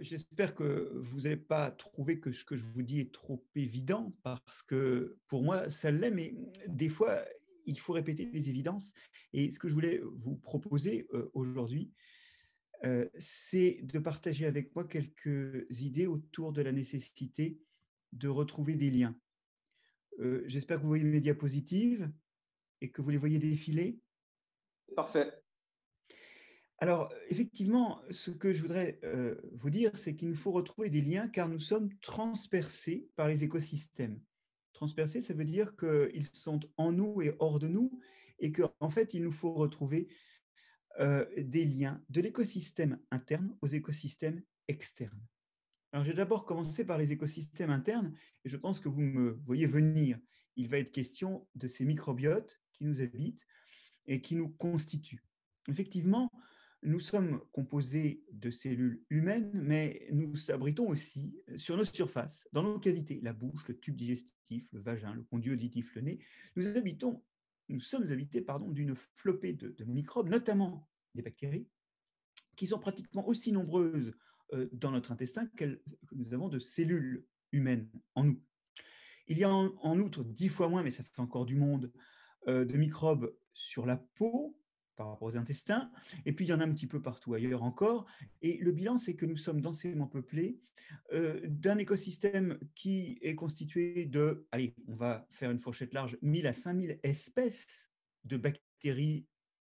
j'espère que vous n'allez pas trouver que ce que je vous dis est trop évident, parce que pour moi, ça l'est, mais des fois, il faut répéter les évidences. Et ce que je voulais vous proposer aujourd'hui, c'est de partager avec moi quelques idées autour de la nécessité de retrouver des liens. J'espère que vous voyez mes diapositives et que vous les voyez défiler. Parfait. Alors, effectivement, ce que je voudrais vous dire, c'est qu'il nous faut retrouver des liens car nous sommes transpercés par les écosystèmes. Transpercés, ça veut dire qu'ils sont en nous et hors de nous et qu'en fait, il nous faut retrouver des liens de l'écosystème interne aux écosystèmes externes. Alors, j'ai d'abord commencé par les écosystèmes internes et je pense que vous me voyez venir. Il va être question de ces microbiotes qui nous habitent et qui nous constituent. Effectivement, nous sommes composés de cellules humaines, mais nous abritons aussi sur nos surfaces, dans nos cavités, la bouche, le tube digestif, le vagin, le conduit auditif, le nez. Nous sommes habités d'une flopée de microbes, notamment des bactéries, qui sont pratiquement aussi nombreuses dans notre intestin que nous avons de cellules humaines en nous. Il y a en outre 10 fois moins, mais ça fait encore du monde, de microbes sur la peau par rapport aux intestins, et puis il y en a un petit peu partout ailleurs encore. Et le bilan, c'est que nous sommes densément peuplés d'un écosystème qui est constitué de, allez, on va faire une fourchette large, 1000 à 5000 espèces de bactéries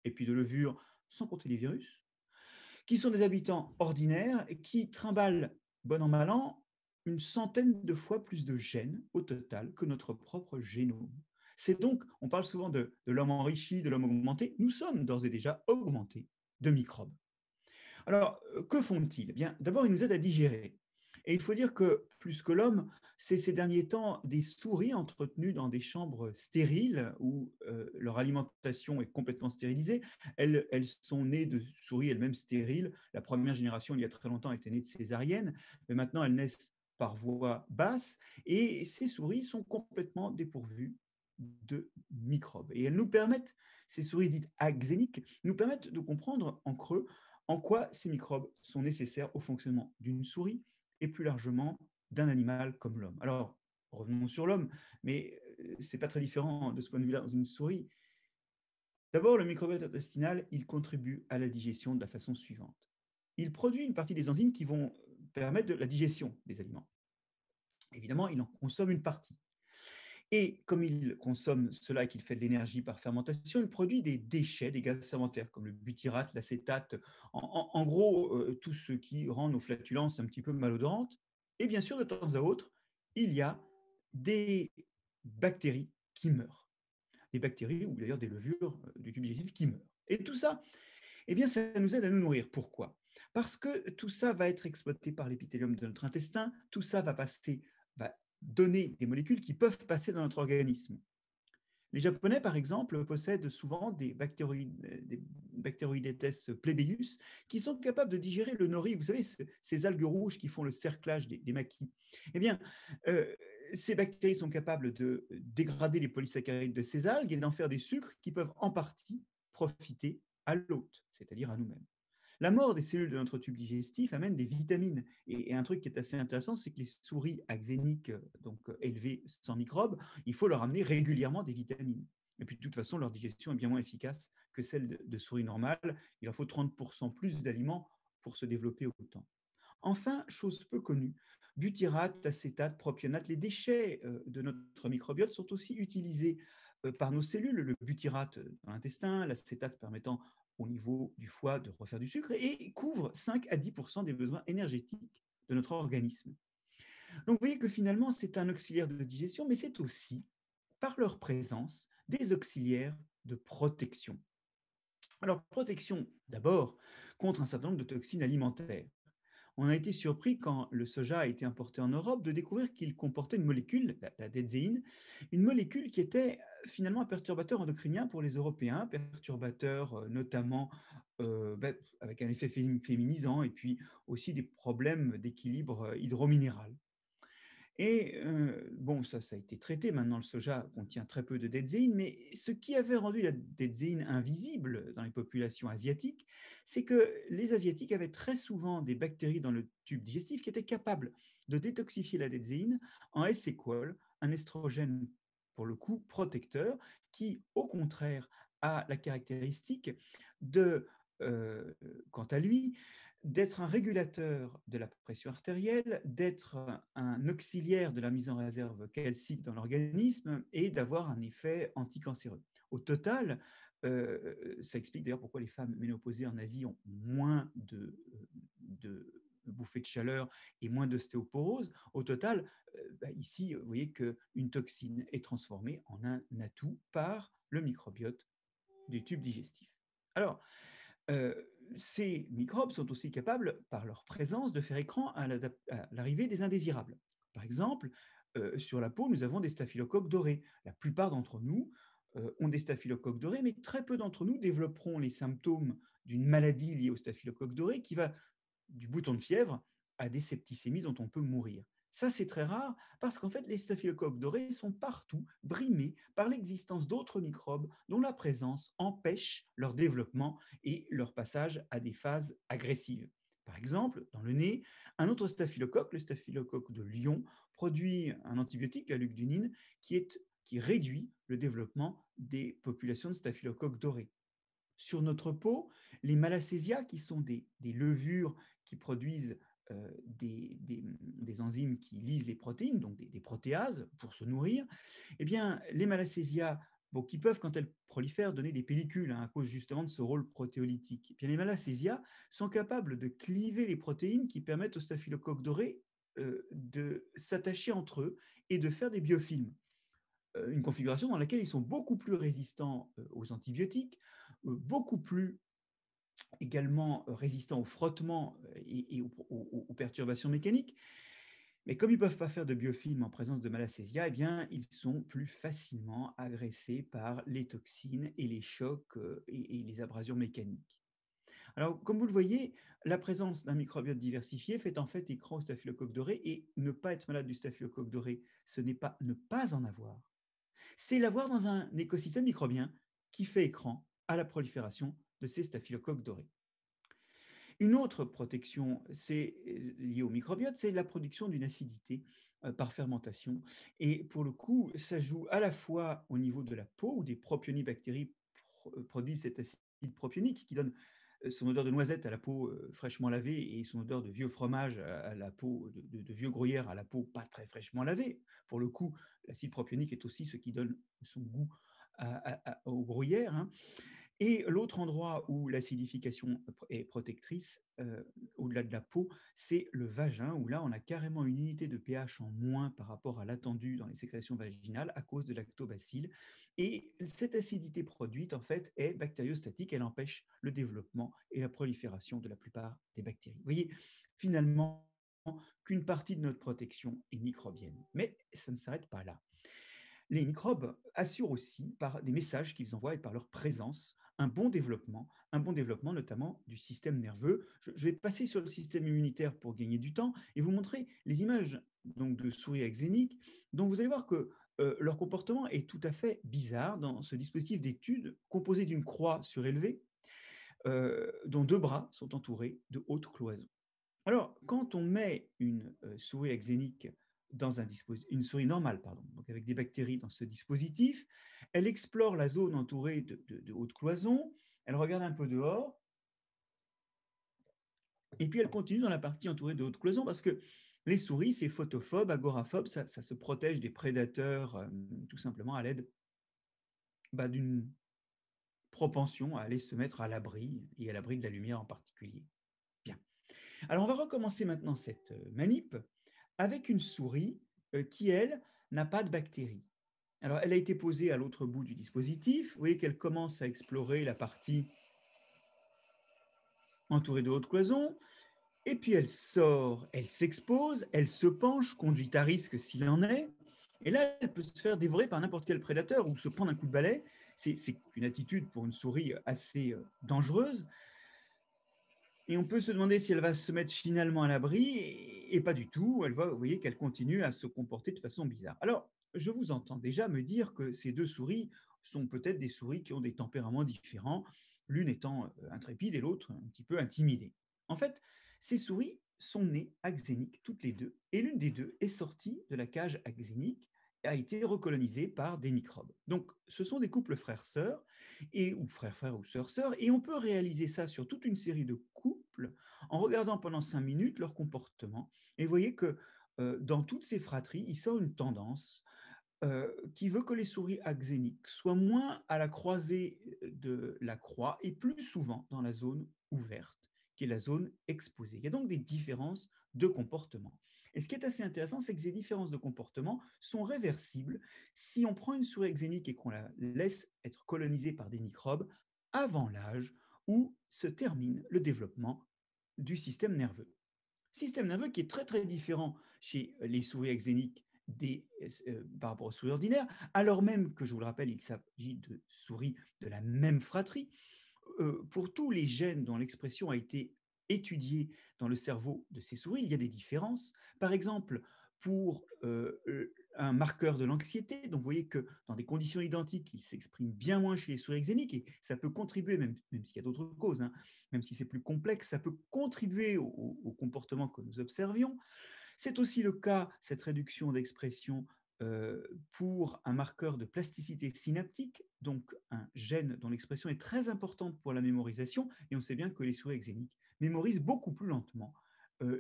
et puis de levures, sans compter les virus, qui sont des habitants ordinaires et qui trimballent, bon an, mal an, une centaine de fois plus de gènes au total que notre propre génome. C'est donc, on parle souvent de l'homme enrichi, de l'homme augmenté, nous sommes d'ores et déjà augmentés de microbes. Alors, que font-ils? Eh bien, d'abord, ils nous aident à digérer. Et il faut dire que, plus que l'homme, c'est ces derniers temps des souris entretenues dans des chambres stériles où leur alimentation est complètement stérilisée. Elles sont nées de souris elles-mêmes stériles. La première génération, il y a très longtemps, était née de césarienne, mais maintenant, elles naissent par voie basse. Et ces souris sont complètement dépourvues de microbes. Et elles nous permettent, ces souris dites axéniques, nous permettent de comprendre en creux en quoi ces microbes sont nécessaires au fonctionnement d'une souris et plus largement d'un animal comme l'homme. Alors, revenons sur l'homme, mais ce n'est pas très différent de ce point de vue-là dans une souris. D'abord, le microbiote intestinal, il contribue à la digestion de la façon suivante. Il produit une partie des enzymes qui vont permettre de la digestion des aliments. Évidemment, il en consomme une partie. Et comme il consomme cela et qu'il fait de l'énergie par fermentation, il produit des déchets, des gaz fermentaires, comme le butyrate, l'acétate, en gros, tout ce qui rend nos flatulences un petit peu malodorantes. Et bien sûr, de temps à autre, il y a des bactéries qui meurent. Des bactéries ou d'ailleurs des levures du tube digestif qui meurent. Et tout ça, eh bien, ça nous aide à nous nourrir. Pourquoi? Parce que tout ça va être exploité par l'épithélium de notre intestin, tout ça va donner des molécules qui peuvent passer dans notre organisme. Les Japonais, par exemple, possèdent souvent des Bacteroidetes plebeus qui sont capables de digérer le nori, vous savez, ces algues rouges qui font le cerclage des maquis. Eh bien, euh, ces bactéries sont capables de dégrader les polysaccharides de ces algues et d'en faire des sucres qui peuvent en partie profiter à l'hôte, c'est-à-dire à nous-mêmes. La mort des cellules de notre tube digestif amène des vitamines. Et un truc qui est assez intéressant, c'est que les souris axéniques, donc élevées sans microbes, il faut leur amener régulièrement des vitamines. Et puis de toute façon, leur digestion est bien moins efficace que celle de souris normales. Il leur faut 30% plus d'aliments pour se développer autant. Enfin, chose peu connue, butyrate, acétate, propionate, les déchets de notre microbiote sont aussi utilisés par nos cellules, le butyrate dans l'intestin, l'acétate permettant au niveau du foie de refaire du sucre et couvre 5 à 10% des besoins énergétiques de notre organisme. Donc vous voyez que finalement c'est un auxiliaire de digestion, mais c'est aussi, par leur présence, des auxiliaires de protection. Alors protection d'abord contre un certain nombre de toxines alimentaires. On a été surpris quand le soja a été importé en Europe de découvrir qu'il comportait une molécule, la dedzéine, une molécule qui était finalement un perturbateur endocrinien pour les Européens, perturbateur notamment avec un effet féminisant et puis aussi des problèmes d'équilibre hydrominéral. Et bon, ça a été traité. Maintenant, le soja contient très peu de dedzéine, mais ce qui avait rendu la dedzéine invisible dans les populations asiatiques, c'est que les Asiatiques avaient très souvent des bactéries dans le tube digestif qui étaient capables de détoxifier la dedzéine en S-équol, un estrogène pour le coup protecteur, qui, au contraire, a la caractéristique de, euh, quant à lui, d'être un régulateur de la pression artérielle, d'être un auxiliaire de la mise en réserve calcique dans l'organisme et d'avoir un effet anticancéreux. Au total, ça explique d'ailleurs pourquoi les femmes ménopausées en Asie ont moins de bouffées de chaleur et moins d'ostéoporose. Au total, ici, vous voyez qu'une toxine est transformée en un atout par le microbiote du tube digestif. Alors, euh, ces microbes sont aussi capables, par leur présence, de faire écran à l'arrivée des indésirables. Par exemple, sur la peau, nous avons des staphylocoques dorés. La plupart d'entre nous ont des staphylocoques dorés, mais très peu d'entre nous développeront les symptômes d'une maladie liée au staphylocoque doré qui va du bouton de fièvre à des septicémies dont on peut mourir. Ça, c'est très rare parce qu'en fait, les staphylocoques dorés sont partout brimés par l'existence d'autres microbes dont la présence empêche leur développement et leur passage à des phases agressives. Par exemple, dans le nez, un autre staphylocoque, le staphylocoque de Lyon, produit un antibiotique, la lugdunine, qui réduit le développement des populations de staphylocoques dorés. Sur notre peau, les malacésias, qui sont des levures qui produisent des enzymes qui lisent les protéines, donc des protéases pour se nourrir, eh bien, les malacésias, bon, qui peuvent, quand elles prolifèrent, donner des pellicules à cause justement de ce rôle protéolytique. Eh bien, les malacésias sont capables de cliver les protéines qui permettent aux staphylocoques dorés de s'attacher entre eux et de faire des biofilms, une configuration dans laquelle ils sont beaucoup plus résistants aux antibiotiques, beaucoup plus également résistants au frottement et aux perturbations mécaniques. Mais comme ils ne peuvent pas faire de biofilm en présence de malacésia, eh bien, ils sont plus facilement agressés par les toxines et les chocs et les abrasions mécaniques. Alors, comme vous le voyez, la présence d'un microbiote diversifié fait en fait écran au staphylocoque doré, et ne pas être malade du staphylocoque doré, ce n'est pas ne pas en avoir, c'est l'avoir dans un écosystème microbien qui fait écran à la prolifération de ces staphylocoques dorés. Une autre protection, c'est lié au microbiote, c'est la production d'une acidité par fermentation. Et pour le coup, ça joue à la fois au niveau de la peau, où des propionibactéries produisent cet acide propionique qui donne son odeur de noisette à la peau fraîchement lavée, et son odeur de vieux fromage à la peau, de vieux gruyère à la peau pas très fraîchement lavée. Pour le coup, l'acide propionique est aussi ce qui donne son goût au gruyère, hein. Et l'autre endroit où l'acidification est protectrice, au-delà de la peau, c'est le vagin, où là, on a carrément une unité de pH en moins par rapport à l'attendu dans les sécrétions vaginales à cause de lactobacilles. Et cette acidité produite, en fait, est bactériostatique. Elle empêche le développement et la prolifération de la plupart des bactéries. Vous voyez, finalement, qu'une partie de notre protection est microbienne. Mais ça ne s'arrête pas là. Les microbes assurent aussi, par des messages qu'ils envoient et par leur présence, un bon développement notamment du système nerveux. Je vais passer sur le système immunitaire pour gagner du temps et vous montrer les images donc, de souris axéniques, dont vous allez voir que leur comportement est tout à fait bizarre dans ce dispositif d'étude composé d'une croix surélevée, dont deux bras sont entourés de hautes cloisons. Alors, quand on met une souris axénique dans une souris normale, pardon, donc avec des bactéries dans ce dispositif, elle explore la zone entourée de hautes cloisons, elle regarde un peu dehors, et puis elle continue dans la partie entourée de hautes cloisons, parce que les souris, c'est photophobes, agoraphobes, ça se protège des prédateurs tout simplement à l'aide d'une propension à aller se mettre à l'abri, et à l'abri de la lumière en particulier. Bien. Alors, on va recommencer maintenant cette manip avec une souris qui, elle, n'a pas de bactéries. Alors, elle a été posée à l'autre bout du dispositif. Vous voyez qu'elle commence à explorer la partie entourée de hautes cloisons. Et puis, elle sort, elle s'expose, elle se penche, conduite à risque s'il en est. Et là, elle peut se faire dévorer par n'importe quel prédateur ou se prendre un coup de balai. C'est une attitude pour une souris assez dangereuse. Et on peut se demander si elle va se mettre finalement à l'abri et pas du tout. Elle va, vous voyez qu'elle continue à se comporter de façon bizarre. Alors, je vous entends déjà me dire que ces 2 souris sont peut-être des souris qui ont des tempéraments différents, l'une étant, intrépide et l'autre un petit peu intimidée. En fait, ces souris sont nées axéniques toutes les 2 et l'une des 2 est sortie de la cage axénique et a été recolonisée par des microbes. Donc ce sont des couples frères-sœurs et ou frères-frères ou sœurs-sœurs, et on peut réaliser ça sur toute une série de couples en regardant pendant 5 minutes leur comportement. Et vous voyez que dans toutes ces fratries, il sort une tendance qui veut que les souris axéniques soient moins à la croisée de la croix et plus souvent dans la zone ouverte, qui est la zone exposée. Il y a donc des différences de comportement. Et ce qui est assez intéressant, c'est que ces différences de comportement sont réversibles si on prend une souris axénique et qu'on la laisse être colonisée par des microbes avant l'âge où se termine le développement du système nerveux. Système nerveux qui est très très différent chez les souris axéniques par rapport aux souris ordinaires, alors même que, je vous le rappelle, il s'agit de souris de la même fratrie. Pour tous les gènes dont l'expression a été étudiée dans le cerveau de ces souris, il y a des différences. Par exemple, pour un marqueur de l'anxiété, donc vous voyez que dans des conditions identiques, il s'exprime bien moins chez les souris axéniques et ça peut contribuer, même s'il y a d'autres causes, hein, même si c'est plus complexe, ça peut contribuer au comportement que nous observions. C'est aussi le cas, cette réduction d'expression, pour un marqueur de plasticité synaptique, donc un gène dont l'expression est très importante pour la mémorisation, et on sait bien que les souris axéniques mémorisent beaucoup plus lentement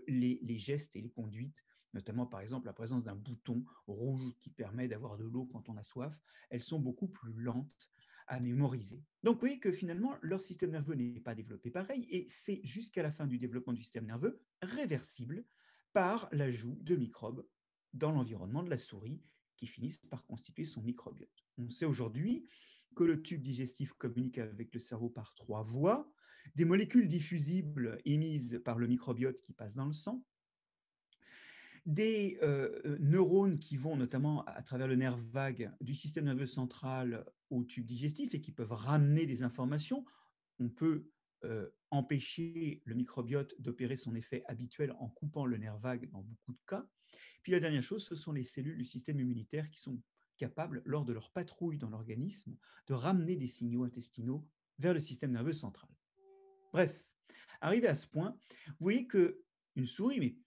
les gestes et les conduites, notamment par exemple la présence d'un bouton rouge qui permet d'avoir de l'eau quand on a soif. Elles sont beaucoup plus lentes à mémoriser. Donc vous voyez que finalement, leur système nerveux n'est pas développé pareil, et c'est jusqu'à la fin du développement du système nerveux réversible par l'ajout de microbes dans l'environnement de la souris qui finissent par constituer son microbiote. On sait aujourd'hui que le tube digestif communique avec le cerveau par 3 voies, des molécules diffusibles émises par le microbiote qui passent dans le sang, des neurones qui vont notamment à travers le nerf vague du système nerveux central au tube digestif et qui peuvent ramener des informations. On peut empêcher le microbiote d'opérer son effet habituel en coupant le nerf vague dans beaucoup de cas. Puis la dernière chose, ce sont les cellules du système immunitaire qui sont capables, lors de leur patrouille dans l'organisme, de ramener des signaux intestinaux vers le système nerveux central. Bref, arrivé à ce point, vous voyez que une souris, mais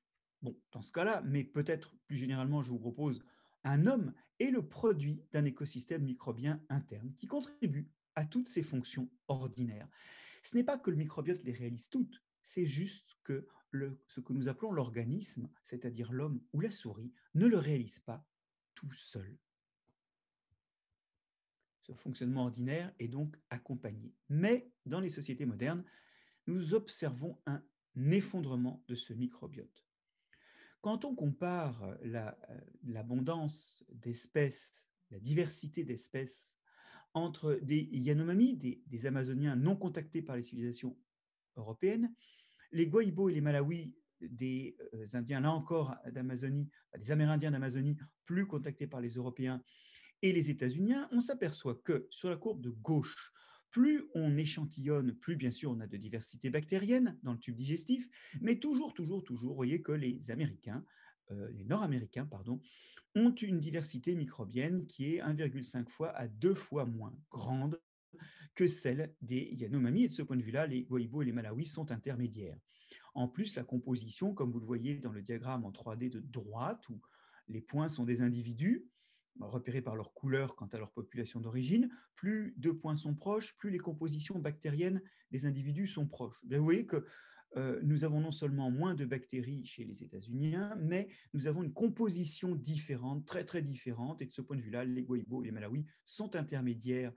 bon, dans ce cas-là, mais peut-être plus généralement, je vous propose un homme est le produit d'un écosystème microbien interne qui contribue à toutes ces fonctions ordinaires. Ce n'est pas que le microbiote les réalise toutes, c'est juste que ce que nous appelons l'organisme, c'est-à-dire l'homme ou la souris, ne le réalise pas tout seul. Ce fonctionnement ordinaire est donc accompagné. Mais dans les sociétés modernes, nous observons un effondrement de ce microbiote. Quand on compare l'abondance d'espèces, la diversité d'espèces entre des Yanomami, des Amazoniens non contactés par les civilisations européennes, les Guahibo et les Malawi, des Indiens, là encore, d'Amazonie, des Amérindiens d'Amazonie, plus contactés par les Européens, et les États-Uniens, on s'aperçoit que sur la courbe de gauche, plus on échantillonne, plus bien sûr on a de diversité bactérienne dans le tube digestif, mais toujours, toujours, toujours, vous voyez que les Américains, les Nord-Américains, pardon, ont une diversité microbienne qui est 1,5 fois à 2 fois moins grande que celle des Yanomami. Et de ce point de vue-là, les Guahibo et les Malawi sont intermédiaires. En plus, la composition, comme vous le voyez dans le diagramme en 3D de droite, où les points sont des individus, repérés par leur couleur quant à leur population d'origine, plus 2 points sont proches, plus les compositions bactériennes des individus sont proches. Vous voyez que nous avons non seulement moins de bactéries chez les États-Uniens, mais nous avons une composition différente, très très différente, et de ce point de vue-là, les Guahibo et les Malawi sont intermédiaires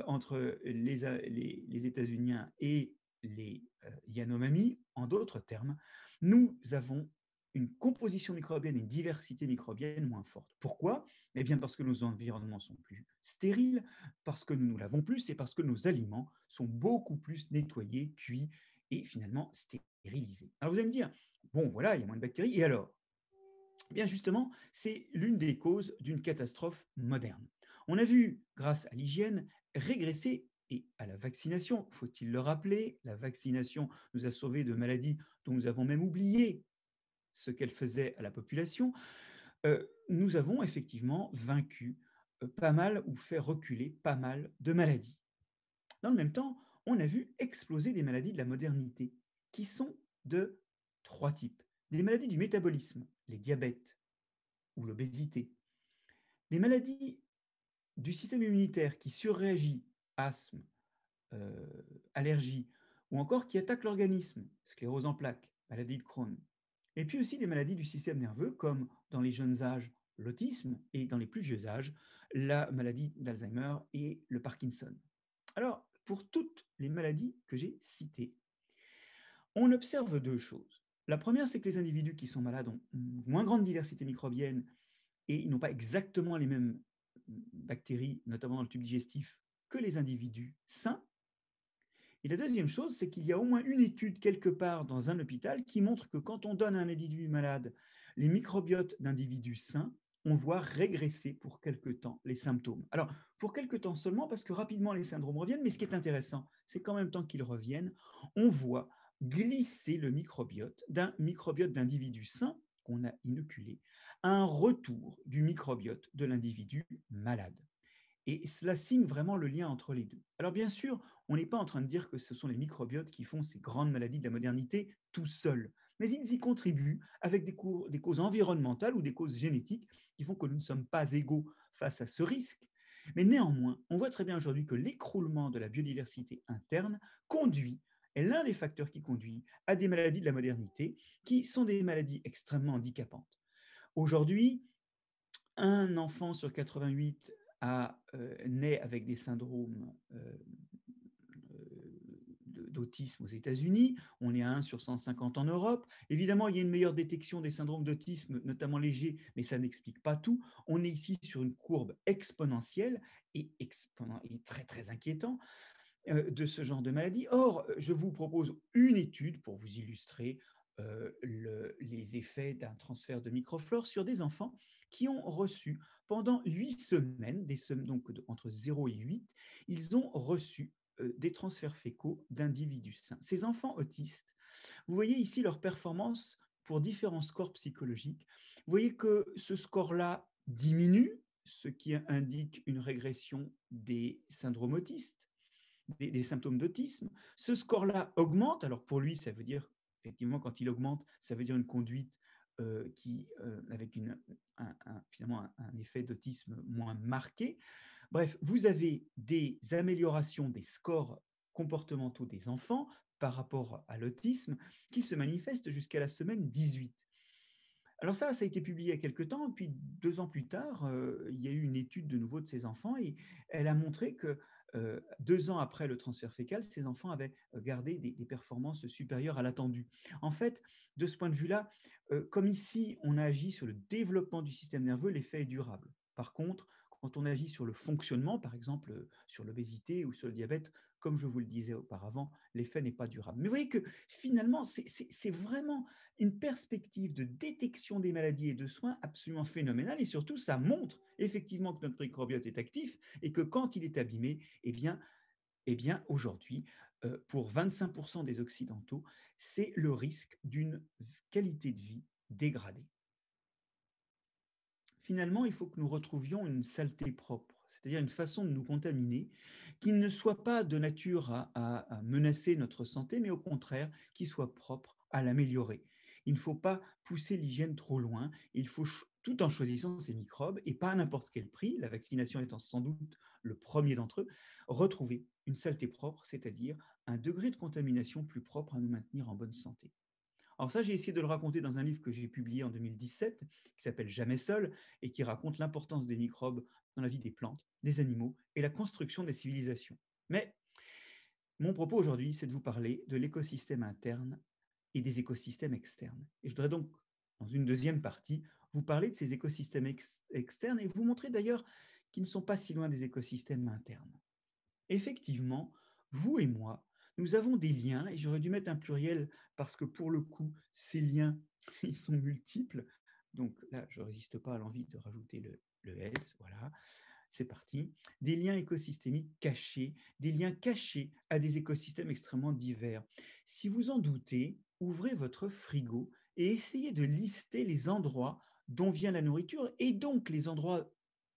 entre les États-Uniens et les Yanomami. En d'autres termes, nous avons une composition microbienne et une diversité microbienne moins forte. Pourquoi? Eh bien parce que nos environnements sont plus stériles, parce que nous nous lavons plus et parce que nos aliments sont beaucoup plus nettoyés, cuits et finalement stérilisés. Alors vous allez me dire, bon voilà, il y a moins de bactéries, et alors? Eh bien justement, c'est l'une des causes d'une catastrophe moderne. On a vu, grâce à l'hygiène, régresser et à la vaccination. Faut-il le rappeler, la vaccination nous a sauvés de maladies dont nous avons même oublié ce qu'elle faisait à la population. Nous avons effectivement vaincu pas mal ou fait reculer pas mal de maladies. Dans le même temps, on a vu exploser des maladies de la modernité qui sont de trois types. Des maladies du métabolisme, les diabètes ou l'obésité. Des maladies du système immunitaire qui surréagit, asthme, allergie, ou encore qui attaquent l'organisme, sclérose en plaques, maladie de Crohn. Et puis aussi des maladies du système nerveux, comme dans les jeunes âges, l'autisme, et dans les plus vieux âges, la maladie d'Alzheimer et le Parkinson. Alors, pour toutes les maladies que j'ai citées, on observe deux choses. La première, c'est que les individus qui sont malades ont une moins grande diversité microbienne et ils n'ont pas exactement les mêmes bactéries, notamment dans le tube digestif, que les individus sains. Et la deuxième chose, c'est qu'il y a au moins une étude quelque part dans un hôpital qui montre que quand on donne à un individu malade les microbiotes d'individus sains, on voit régresser pour quelque temps les symptômes. Alors, pour quelque temps seulement, parce que rapidement les syndromes reviennent, mais ce qui est intéressant, c'est qu'en même temps qu'ils reviennent, on voit glisser le microbiote d'un microbiote d'individu sain qu'on a inoculé à un retour du microbiote de l'individu malade. Et cela signe vraiment le lien entre les deux. Alors bien sûr, on n'est pas en train de dire que ce sont les microbiotes qui font ces grandes maladies de la modernité tout seuls, mais ils y contribuent avec des causes environnementales ou des causes génétiques qui font que nous ne sommes pas égaux face à ce risque. Mais néanmoins, on voit très bien aujourd'hui que l'écroulement de la biodiversité interne conduit, est l'un des facteurs qui conduit à des maladies de la modernité qui sont des maladies extrêmement handicapantes. Aujourd'hui, un enfant sur 88 naît avec des syndromes d'autisme aux États-Unis. On est à 1 sur 150 en Europe. Évidemment, il y a une meilleure détection des syndromes d'autisme, notamment légers, mais ça n'explique pas tout. On est ici sur une courbe exponentielle et très, très inquiétant de ce genre de maladie. Or, je vous propose une étude pour vous illustrer les effets d'un transfert de microflore sur des enfants qui ont reçu pendant 8 semaines, donc entre 0 et 8, ils ont reçu des transferts fécaux d'individus sains. Ces enfants autistes, vous voyez ici leur performance pour différents scores psychologiques. Vous voyez que ce score-là diminue, ce qui indique une régression des syndromes autistes, des symptômes d'autisme. Ce score-là augmente. Alors pour lui, ça veut dire, effectivement, quand il augmente, ça veut dire une conduite avec finalement un effet d'autisme moins marqué. Bref, vous avez des améliorations des scores comportementaux des enfants par rapport à l'autisme qui se manifestent jusqu'à la semaine 18. Alors ça a été publié il y a quelque temps, puis 2 ans plus tard, il y a eu une étude de nouveau de ces enfants et elle a montré que, 2 ans après le transfert fécal, ces enfants avaient gardé des performances supérieures à l'attendu. En fait, de ce point de vue-là, comme ici on agit sur le développement du système nerveux, l'effet est durable. Par contre, quand on agit sur le fonctionnement, par exemple, sur l'obésité ou sur le diabète, comme je vous le disais auparavant, l'effet n'est pas durable. Mais vous voyez que finalement, c'est vraiment une perspective de détection des maladies et de soins absolument phénoménale et surtout, ça montre effectivement que notre microbiote est actif et que quand il est abîmé, eh bien aujourd'hui, pour 25% des Occidentaux, c'est le risque d'une qualité de vie dégradée. Finalement, il faut que nous retrouvions une saleté propre, c'est-à-dire une façon de nous contaminer qui ne soit pas de nature à menacer notre santé, mais au contraire, qui soit propre à l'améliorer. Il ne faut pas pousser l'hygiène trop loin, il faut, tout en choisissant ces microbes, et pas à n'importe quel prix, la vaccination étant sans doute le premier d'entre eux, retrouver une saleté propre, c'est-à-dire un degré de contamination plus propre à nous maintenir en bonne santé. Alors ça, j'ai essayé de le raconter dans un livre que j'ai publié en 2017, qui s'appelle Jamais seul, et qui raconte l'importance des microbes dans la vie des plantes, des animaux et la construction des civilisations. Mais mon propos aujourd'hui, c'est de vous parler de l'écosystème interne et des écosystèmes externes. Et je voudrais donc, dans une deuxième partie, vous parler de ces écosystèmes externes et vous montrer d'ailleurs qu'ils ne sont pas si loin des écosystèmes internes. Effectivement, vous et moi, nous avons des liens, et j'aurais dû mettre un pluriel parce que pour le coup, ces liens, ils sont multiples. Donc là, je ne résiste pas à l'envie de rajouter le S, voilà. c'est parti. Des liens écosystémiques cachés, des liens cachés à des écosystèmes extrêmement divers. Si vous en doutez, ouvrez votre frigo et essayez de lister les endroits dont vient la nourriture et donc les endroits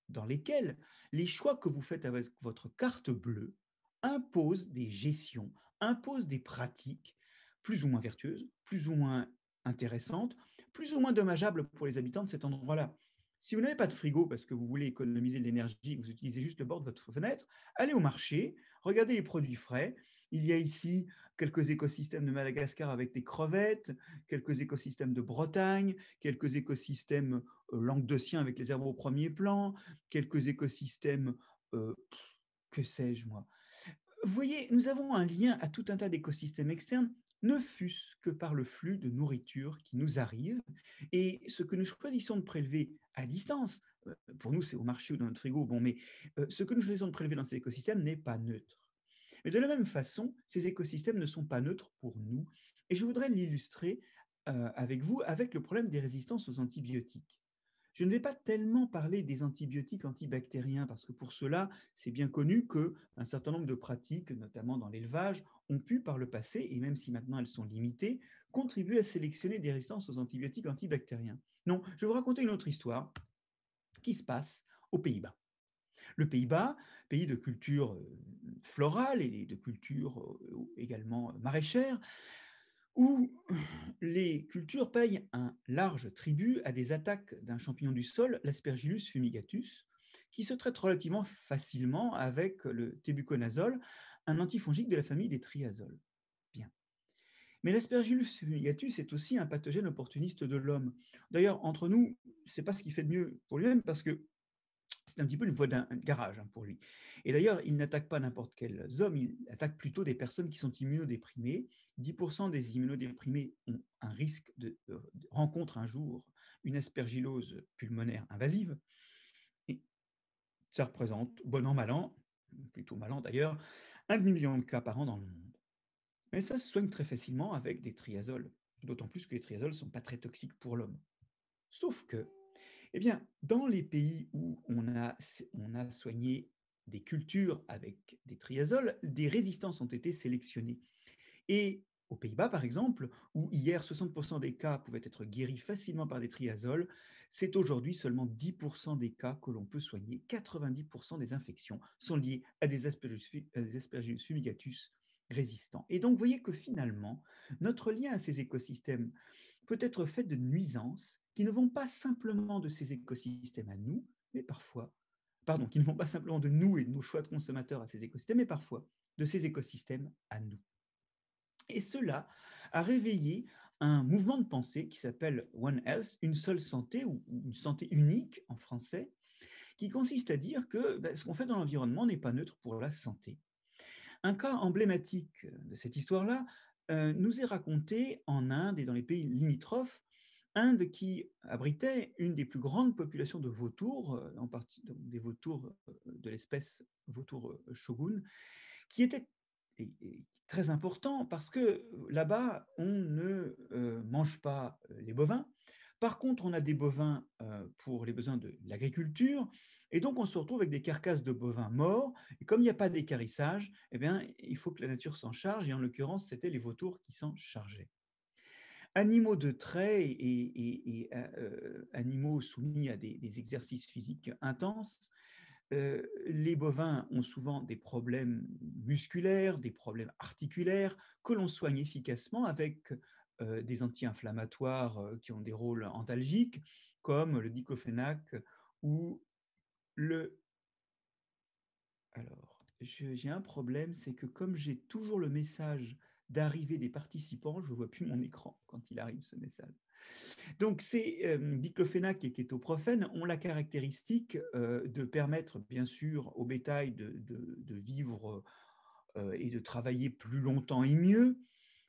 dans lesquels les choix que vous faites avec votre carte bleue imposent des gestions, imposent des pratiques plus ou moins vertueuses, plus ou moins intéressantes, plus ou moins dommageables pour les habitants de cet endroit-là. Si vous n'avez pas de frigo parce que vous voulez économiser de l'énergie, vous utilisez juste le bord de votre fenêtre, allez au marché, regardez les produits frais. Il y a ici quelques écosystèmes de Madagascar avec des crevettes, quelques écosystèmes de Bretagne, quelques écosystèmes languedociens avec les herbes au premier plan, quelques écosystèmes, euh, que sais-je moi. Vous voyez, nous avons un lien à tout un tas d'écosystèmes externes, ne fût-ce que par le flux de nourriture qui nous arrive. Et ce que nous choisissons de prélever à distance, pour nous c'est au marché ou dans notre frigo, bon, mais ce que nous choisissons de prélever dans ces écosystèmes n'est pas neutre. Mais de la même façon, ces écosystèmes ne sont pas neutres pour nous. Et je voudrais l'illustrer avec vous avec le problème des résistances aux antibiotiques. Je ne vais pas tellement parler des antibiotiques antibactériens, parce que pour cela, c'est bien connu qu'un certain nombre de pratiques, notamment dans l'élevage, ont pu par le passé, et même si maintenant elles sont limitées, contribuer à sélectionner des résistances aux antibiotiques antibactériens. Non, je vais vous raconter une autre histoire qui se passe aux Pays-Bas. Le Pays-Bas, pays de culture florale et de culture également maraîchère, où les cultures payent un large tribut à des attaques d'un champignon du sol, l'Aspergillus fumigatus, qui se traite relativement facilement avec le tébuconazole, un antifongique de la famille des triazoles. Bien. Mais l'Aspergillus fumigatus est aussi un pathogène opportuniste de l'homme. D'ailleurs, entre nous, ce n'est pas ce qu'il fait de mieux pour lui-même, parce que c'est un petit peu une voie d'un garage pour lui. Et d'ailleurs, il n'attaque pas n'importe quels hommes, il attaque plutôt des personnes qui sont immunodéprimées. 10% des immunodéprimés ont un risque de rencontre un jour une aspergillose pulmonaire invasive. Et ça représente, bon an, mal an, plutôt mal an d'ailleurs, 1 million de cas par an dans le monde. Mais ça se soigne très facilement avec des triazoles, d'autant plus que les triazoles ne sont pas très toxiques pour l'homme. Sauf que eh bien, dans les pays où on a soigné des cultures avec des triazoles, des résistances ont été sélectionnées. Et aux Pays-Bas, par exemple, où hier 60% des cas pouvaient être guéris facilement par des triazoles, c'est aujourd'hui seulement 10% des cas que l'on peut soigner. 90% des infections sont liées à des Aspergillus fumigatus résistants. Et donc, vous voyez que finalement, notre lien à ces écosystèmes peut être fait de nuisances qui ne vont pas simplement de ces écosystèmes à nous, mais parfois, pardon, qui ne vont pas simplement de nous et de nos choix de consommateurs à ces écosystèmes, mais parfois de ces écosystèmes à nous. Et cela a réveillé un mouvement de pensée qui s'appelle One Health, une seule santé ou une santé unique en français, qui consiste à dire que ce qu'on fait dans l'environnement n'est pas neutre pour la santé. Un cas emblématique de cette histoire-là nous est raconté en Inde et dans les pays limitrophes. Inde qui abritait une des plus grandes populations de vautours, en partie des vautours de l'espèce vautour shogun, qui était très important parce que là-bas, on ne mange pas les bovins. Par contre, on a des bovins pour les besoins de l'agriculture, et donc on se retrouve avec des carcasses de bovins morts. Et comme il n'y a pas d'équarrissage, eh bien, il faut que la nature s'en charge, et en l'occurrence, c'était les vautours qui s'en chargeaient. Animaux de trait et animaux soumis à des exercices physiques intenses, les bovins ont souvent des problèmes musculaires, des problèmes articulaires que l'on soigne efficacement avec des anti-inflammatoires qui ont des rôles antalgiques, comme le diclofénac ou le... Alors, j'ai un problème, c'est que comme j'ai toujours le message d'arrivée des participants, je ne vois plus mon écran quand il arrive ce message. Donc, ces diclofénac et kétoprophène ont la caractéristique de permettre, bien sûr, au bétail de vivre et de travailler plus longtemps et mieux,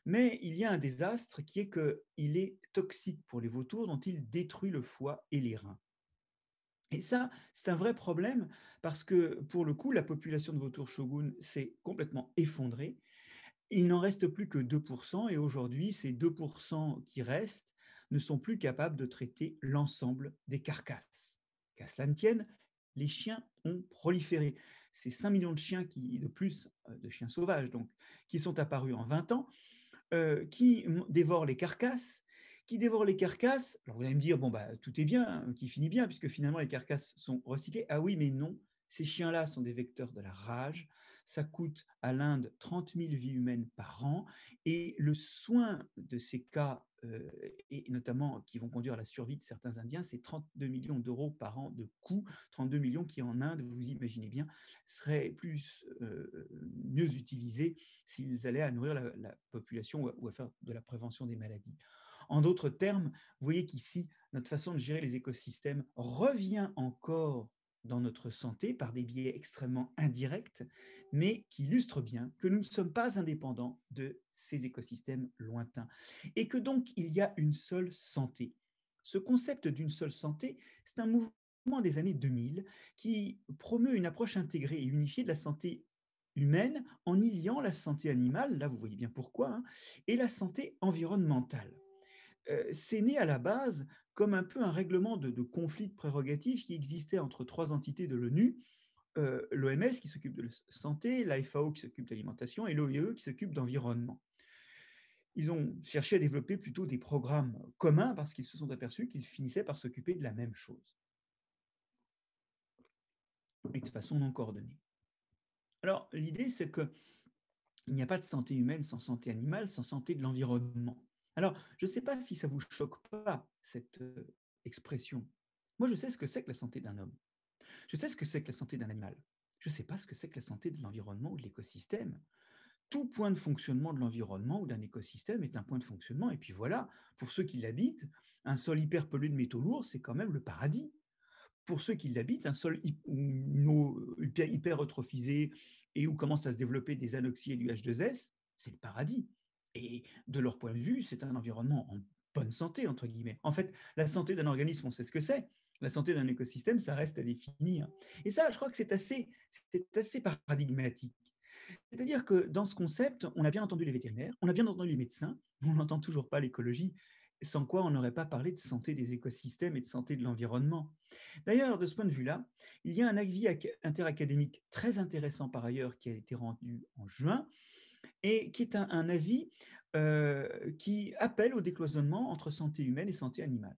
mais il y a un désastre qui est qu'il est toxique pour les vautours, dont il détruit le foie et les reins. Et ça, c'est un vrai problème parce que, pour le coup, la population de vautours shogun s'est complètement effondrée. Il n'en reste plus que 2%, et aujourd'hui, ces 2% qui restent ne sont plus capables de traiter l'ensemble des carcasses. Qu'à cela ne tienne, les chiens ont proliféré. C'est 5 millions de chiens de plus, de chiens sauvages donc, qui sont apparus en 20 ans, qui dévorent les carcasses, alors vous allez me dire: «Bon, bah, tout est bien, hein, qui finit bien puisque finalement les carcasses sont recyclées». Ah oui, mais non, ces chiens-là sont des vecteurs de la rage. Ça coûte à l'Inde 30 000 vies humaines par an et le soin de ces cas, et notamment qui vont conduire à la survie de certains Indiens, c'est 32 millions d'euros par an de coûts. 32 millions qui en Inde, vous imaginez bien, seraient mieux utilisés s'ils allaient à nourrir la population ou à faire de la prévention des maladies. En d'autres termes, vous voyez qu'ici, notre façon de gérer les écosystèmes revient encore dans notre santé par des biais extrêmement indirects, mais qui illustrent bien que nous ne sommes pas indépendants de ces écosystèmes lointains et que donc il y a une seule santé. Ce concept d'une seule santé, c'est un mouvement des années 2000 qui promeut une approche intégrée et unifiée de la santé humaine en y liant la santé animale, là vous voyez bien pourquoi, hein, et la santé environnementale. C'est né à la base comme un peu un règlement de conflits de prérogatives qui existait entre trois entités de l'ONU, l'OMS qui s'occupe de la santé, la FAO qui s'occupe de l'alimentation et l'OIE qui s'occupe d'environnement. Ils ont cherché à développer plutôt des programmes communs parce qu'ils se sont aperçus qu'ils finissaient par s'occuper de la même chose et de façon non coordonnée. Alors l'idée c'est que il n'y a pas de santé humaine sans santé animale, sans santé de l'environnement. Alors, je ne sais pas si ça vous choque pas, cette expression. Moi, je sais ce que c'est que la santé d'un homme. Je sais ce que c'est que la santé d'un animal. Je ne sais pas ce que c'est que la santé de l'environnement ou de l'écosystème. Tout point de fonctionnement de l'environnement ou d'un écosystème est un point de fonctionnement. Et puis voilà, pour ceux qui l'habitent, un sol hyper pollué de métaux lourds, c'est quand même le paradis. Pour ceux qui l'habitent, un sol ou une eau hyper eutrophisée et où commencent à se développer des anoxies et du H2S, c'est le paradis. Et de leur point de vue, c'est un environnement en bonne santé, entre guillemets. En fait, la santé d'un organisme, on sait ce que c'est. La santé d'un écosystème, ça reste à définir. Et ça, je crois que c'est assez paradigmatique. C'est-à-dire que dans ce concept, on a bien entendu les vétérinaires, on a bien entendu les médecins, mais on n'entend toujours pas l'écologie, sans quoi on n'aurait pas parlé de santé des écosystèmes et de santé de l'environnement. D'ailleurs, de ce point de vue-là, il y a un avis interacadémique très intéressant par ailleurs qui a été rendu en juin et qui est un avis qui appelle au décloisonnement entre santé humaine et santé animale.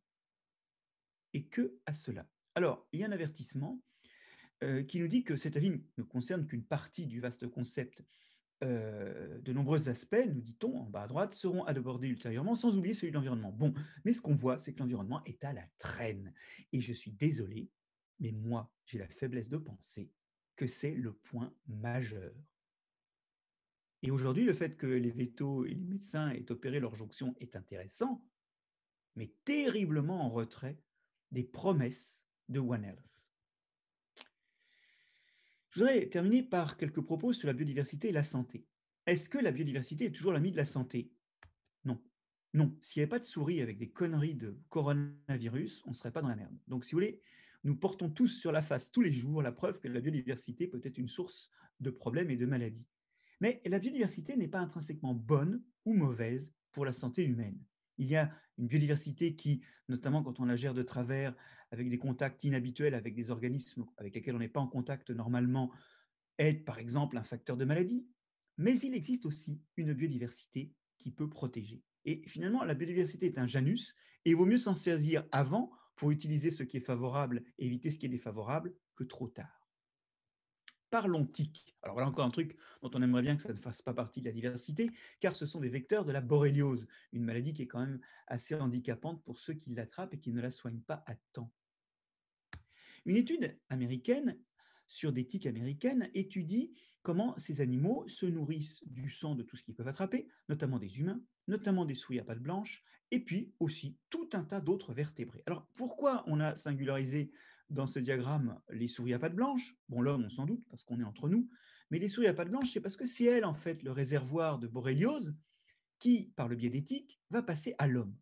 Et que à cela. Alors, il y a un avertissement qui nous dit que cet avis ne concerne qu'une partie du vaste concept. De nombreux aspects, nous dit-on en bas à droite, seront abordés ultérieurement, sans oublier celui de l'environnement. Bon, mais ce qu'on voit, c'est que l'environnement est à la traîne. Et je suis désolé, mais moi, j'ai la faiblesse de penser que c'est le point majeur. Et aujourd'hui, le fait que les vétos et les médecins aient opéré leur jonction est intéressant, mais terriblement en retrait des promesses de One Health. Je voudrais terminer par quelques propos sur la biodiversité et la santé. Est-ce que la biodiversité est toujours l'ami de la santé? Non. Non, s'il n'y avait pas de souris avec des conneries de coronavirus, on ne serait pas dans la merde. Donc, si vous voulez, nous portons tous sur la face tous les jours la preuve que la biodiversité peut être une source de problèmes et de maladies. Mais la biodiversité n'est pas intrinsèquement bonne ou mauvaise pour la santé humaine. Il y a une biodiversité qui, notamment quand on la gère de travers, avec des contacts inhabituels avec des organismes avec lesquels on n'est pas en contact normalement, est par exemple un facteur de maladie. Mais il existe aussi une biodiversité qui peut protéger. Et finalement, la biodiversité est un janus et il vaut mieux s'en saisir avant pour utiliser ce qui est favorable et éviter ce qui est défavorable que trop tard. Parlons tiques. Alors voilà encore un truc dont on aimerait bien que ça ne fasse pas partie de la diversité, car ce sont des vecteurs de la borréliose, une maladie qui est quand même assez handicapante pour ceux qui l'attrapent et qui ne la soignent pas à temps. Une étude américaine sur des tiques américaines étudie comment ces animaux se nourrissent du sang de tout ce qu'ils peuvent attraper, notamment des humains, notamment des souris à pattes blanches, et puis aussi tout un tas d'autres vertébrés. Alors pourquoi on a singularisé dans ce diagramme les souris à pattes blanches? Bon, l'homme, on s'en doute, parce qu'on est entre nous, mais les souris à pattes blanches, c'est parce que c'est elles, en fait, le réservoir de borréliose qui, par le biais des tiques, va passer à l'homme.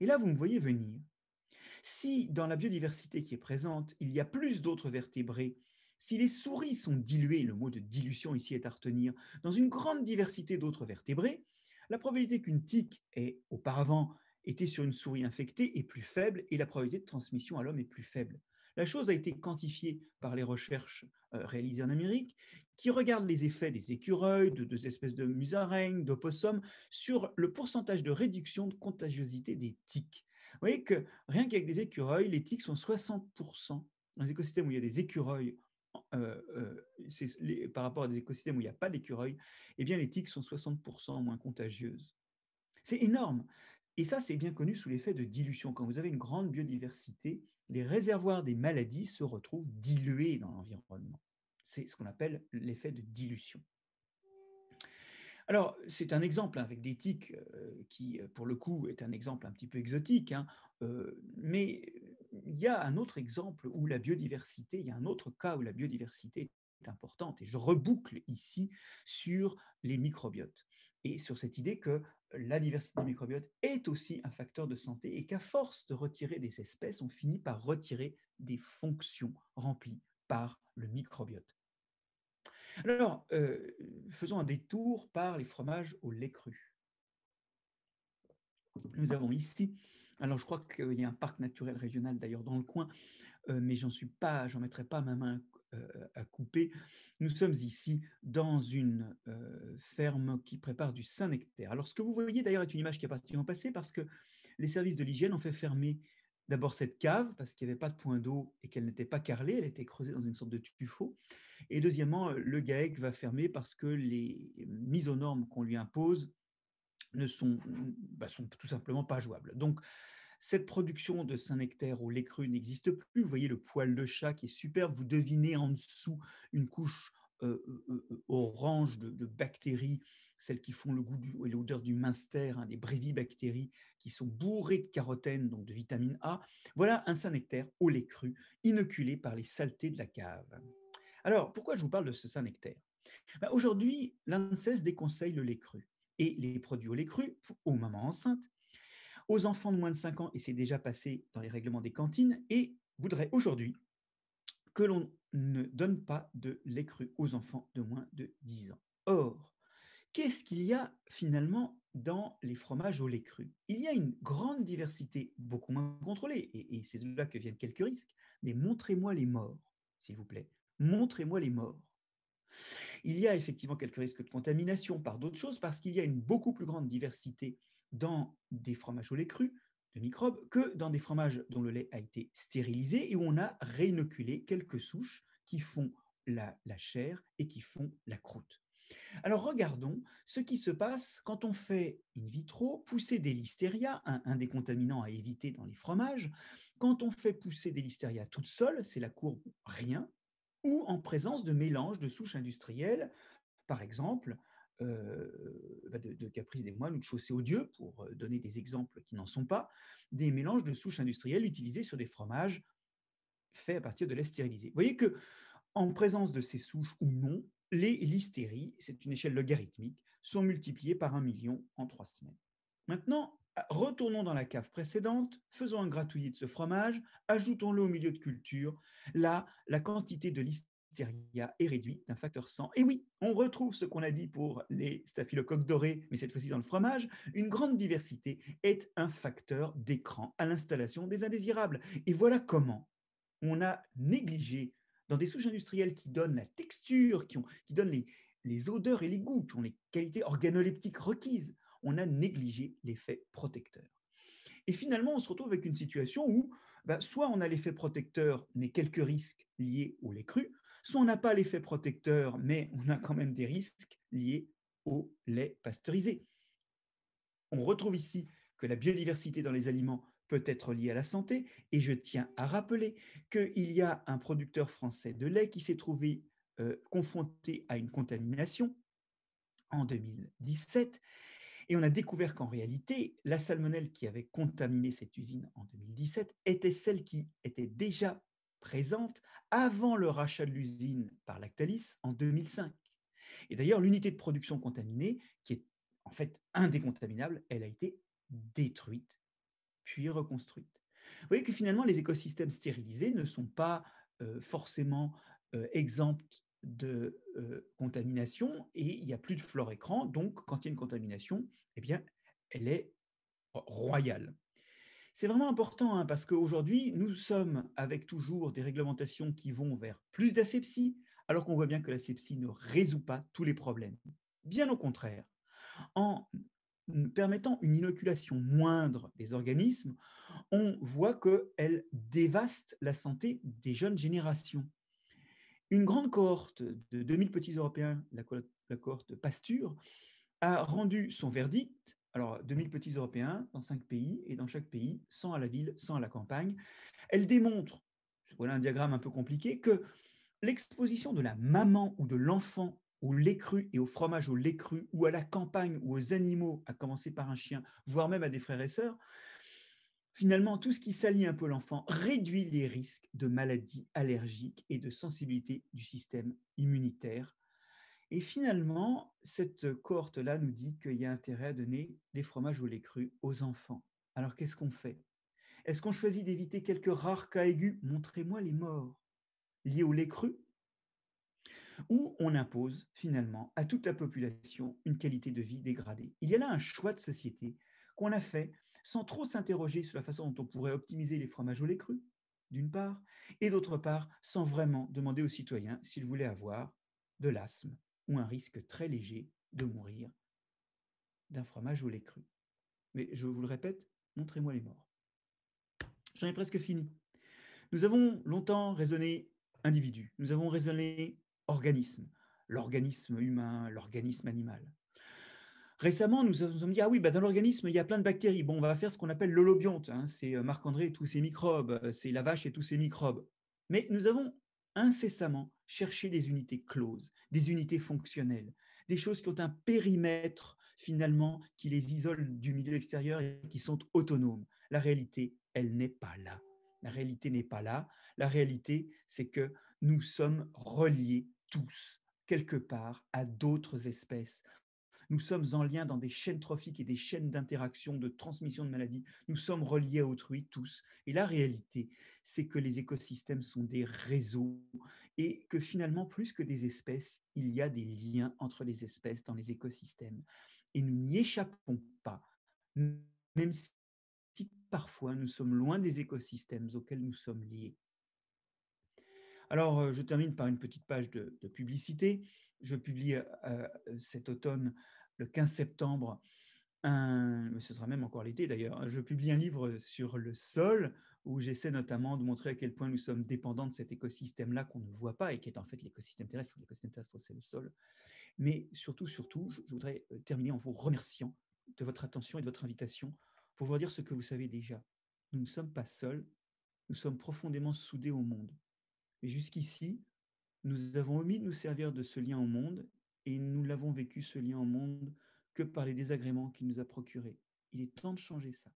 Et là, vous me voyez venir. Si dans la biodiversité qui est présente, il y a plus d'autres vertébrés, si les souris sont diluées, le mot de dilution ici est à retenir, dans une grande diversité d'autres vertébrés, la probabilité qu'une tique ait auparavant été sur une souris infectée est plus faible et la probabilité de transmission à l'homme est plus faible. La chose a été quantifiée par les recherches réalisées en Amérique, qui regardent les effets des écureuils, de deux espèces de musaraignes, d'opossums, sur le pourcentage de réduction de contagiosité des tiques. Vous voyez que rien qu'avec des écureuils, les tiques sont 60%. Dans les écosystèmes où il y a des écureuils, par rapport à des écosystèmes où il n'y a pas d'écureuils, eh bien les tiques sont 60% moins contagieuses. C'est énorme. Et ça, c'est bien connu sous l'effet de dilution. Quand vous avez une grande biodiversité, les réservoirs des maladies se retrouvent dilués dans l'environnement. C'est ce qu'on appelle l'effet de dilution. Alors, c'est un exemple, hein, avec des tiques qui, pour le coup, est un exemple un petit peu exotique, hein, mais il y a un autre exemple où la biodiversité, il y a un autre cas où la biodiversité est importante, et je reboucle ici sur les microbiotes et sur cette idée que la diversité des microbiotes est aussi un facteur de santé et qu'à force de retirer des espèces, on finit par retirer des fonctions remplies par le microbiote. Alors, faisons un détour par les fromages au lait cru. Nous avons ici, alors je crois qu'il y a un parc naturel régional d'ailleurs dans le coin, mais j'en mettrai pas ma main à couper. Nous sommes ici dans une ferme qui prépare du Saint-Nectaire. Alors ce que vous voyez d'ailleurs est une image qui est particulièrement passée parce que les services de l'hygiène ont fait fermer d'abord cette cave parce qu'il n'y avait pas de point d'eau et qu'elle n'était pas carrelée, elle était creusée dans une sorte de tuffeau. Et deuxièmement, le GAEC va fermer parce que les mises aux normes qu'on lui impose ne sont, sont tout simplement pas jouables. Donc, cette production de Saint-Nectaire au lait cru n'existe plus. Vous voyez le poil de chat qui est superbe. Vous devinez en dessous une couche orange de bactéries, celles qui font le goût et l'odeur du minster, hein, des brévibactéries qui sont bourrées de carotène, donc de vitamine A. Voilà un Saint-Nectaire au lait cru, inoculé par les saletés de la cave. Alors, pourquoi je vous parle de ce Saint-Nectaire? Aujourd'hui, l'ANSES déconseille le lait cru et les produits au lait cru aux mamans enceintes, aux enfants de moins de 5 ans, et c'est déjà passé dans les règlements des cantines, et voudrait aujourd'hui que l'on ne donne pas de lait cru aux enfants de moins de 10 ans. Or, qu'est-ce qu'il y a finalement dans les fromages au lait cru? Il y a une grande diversité, beaucoup moins contrôlée, et c'est de là que viennent quelques risques, mais montrez-moi les morts, s'il vous plaît. Montrez-moi les morts. Il y a effectivement quelques risques de contamination par d'autres choses parce qu'il y a une beaucoup plus grande diversité dans des fromages au lait cru de microbes que dans des fromages dont le lait a été stérilisé et où on a réinoculé quelques souches qui font la chair et qui font la croûte. Alors regardons ce qui se passe quand on fait in vitro pousser des listeria, un des contaminants à éviter dans les fromages. Quand on fait pousser des listeria toutes seules, c'est la courbe rien, ou en présence de mélanges de souches industrielles, par exemple de Caprice des Moines ou de Chaussée aux Dieux, pour donner des exemples qui n'en sont pas, des mélanges de souches industrielles utilisés sur des fromages faits à partir de lait stérilisé. Vous voyez que en présence de ces souches ou non, les listéries, c'est une échelle logarithmique, sont multipliées par 1 million en 3 semaines. Maintenant, retournons dans la cave précédente, faisons un gratouillis de ce fromage, ajoutons-le au milieu de culture. Là, la quantité de listeria est réduite d'un facteur 100. Et oui, on retrouve ce qu'on a dit pour les staphylocoques dorés, mais cette fois-ci dans le fromage. Une grande diversité est un facteur d'écran à l'installation des indésirables. Et voilà comment on a négligé dans des souches industrielles qui donnent la texture, qui donnent les odeurs et les goûts, qui ont les qualités organoleptiques requises, on a négligé l'effet protecteur. Et finalement, on se retrouve avec une situation où soit on a l'effet protecteur, mais quelques risques liés au lait cru, soit on n'a pas l'effet protecteur, mais on a quand même des risques liés au lait pasteurisé. On retrouve ici que la biodiversité dans les aliments peut être liée à la santé, et je tiens à rappeler qu'il y a un producteur français de lait qui s'est trouvé confronté à une contamination en 2017, et on a découvert qu'en réalité, la salmonelle qui avait contaminé cette usine en 2017 était celle qui était déjà présente avant le rachat de l'usine par Lactalis en 2005. Et d'ailleurs, l'unité de production contaminée, qui est en fait indécontaminable, elle a été détruite, puis reconstruite. Vous voyez que finalement, les écosystèmes stérilisés ne sont pas forcément exempts de contamination, et il n'y a plus de flore-écran. Donc, quand il y a une contamination, eh bien, elle est royale. C'est vraiment important, hein, parce qu'aujourd'hui, nous sommes avec toujours des réglementations qui vont vers plus d'asepsie, alors qu'on voit bien que l'asepsie ne résout pas tous les problèmes. Bien au contraire, en permettant une inoculation moindre des organismes, on voit qu'elle dévaste la santé des jeunes générations. Une grande cohorte de 2000 petits Européens, la cohorte Pasture, a rendu son verdict. Alors, 2000 petits Européens dans 5 pays, et dans chaque pays, 100 à la ville, 100 à la campagne. Elle démontre, voilà un diagramme un peu compliqué, que l'exposition de la maman ou de l'enfant au lait cru et au fromage au lait cru, ou à la campagne ou aux animaux, à commencer par un chien, voire même à des frères et sœurs, finalement, tout ce qui salit un peu l'enfant réduit les risques de maladies allergiques et de sensibilité du système immunitaire. Et finalement, cette cohorte-là nous dit qu'il y a intérêt à donner des fromages au lait cru aux enfants. Alors qu'est-ce qu'on fait? Est-ce qu'on choisit d'éviter quelques rares cas aigus? Montrez-moi les morts liés au lait cru, ou on impose finalement à toute la population une qualité de vie dégradée. Il y a là un choix de société qu'on a fait sans trop s'interroger sur la façon dont on pourrait optimiser les fromages au lait cru, d'une part, et d'autre part, sans vraiment demander aux citoyens s'ils voulaient avoir de l'asthme ou un risque très léger de mourir d'un fromage au lait cru. Mais je vous le répète, montrez-moi les morts. J'en ai presque fini. Nous avons longtemps raisonné individu, nous avons raisonné organisme, l'organisme humain, l'organisme animal. Récemment, nous nous sommes dit, ah oui, bah dans l'organisme, il y a plein de bactéries. Bon, on va faire ce qu'on appelle l'holobionte, hein, c'est Marc-André et tous ses microbes, c'est la vache et tous ses microbes. Mais nous avons incessamment cherché des unités closes, des unités fonctionnelles, des choses qui ont un périmètre finalement qui les isole du milieu extérieur et qui sont autonomes. La réalité, elle n'est pas là. La réalité n'est pas là. La réalité, c'est que nous sommes reliés tous, quelque part, à d'autres espèces. Nous sommes en lien dans des chaînes trophiques et des chaînes d'interaction, de transmission de maladies. Nous sommes reliés à autrui tous. Et la réalité, c'est que les écosystèmes sont des réseaux et que finalement, plus que des espèces, il y a des liens entre les espèces dans les écosystèmes. Et nous n'y échappons pas, même si parfois nous sommes loin des écosystèmes auxquels nous sommes liés. Alors, je termine par une petite page de publicité. Je publie cet automne, le 15 septembre, mais ce sera même encore l'été d'ailleurs, hein, je publie un livre sur le sol où j'essaie notamment de montrer à quel point nous sommes dépendants de cet écosystème-là qu'on ne voit pas et qui est en fait l'écosystème terrestre. L'écosystème terrestre, c'est le sol. Mais surtout, je voudrais terminer en vous remerciant de votre attention et de votre invitation pour vous dire ce que vous savez déjà. Nous ne sommes pas seuls, nous sommes profondément soudés au monde. Et jusqu'ici, nous avons omis de nous servir de ce lien au monde et nous l'avons vécu, ce lien au monde, que par les désagréments qu'il nous a procurés. Il est temps de changer ça.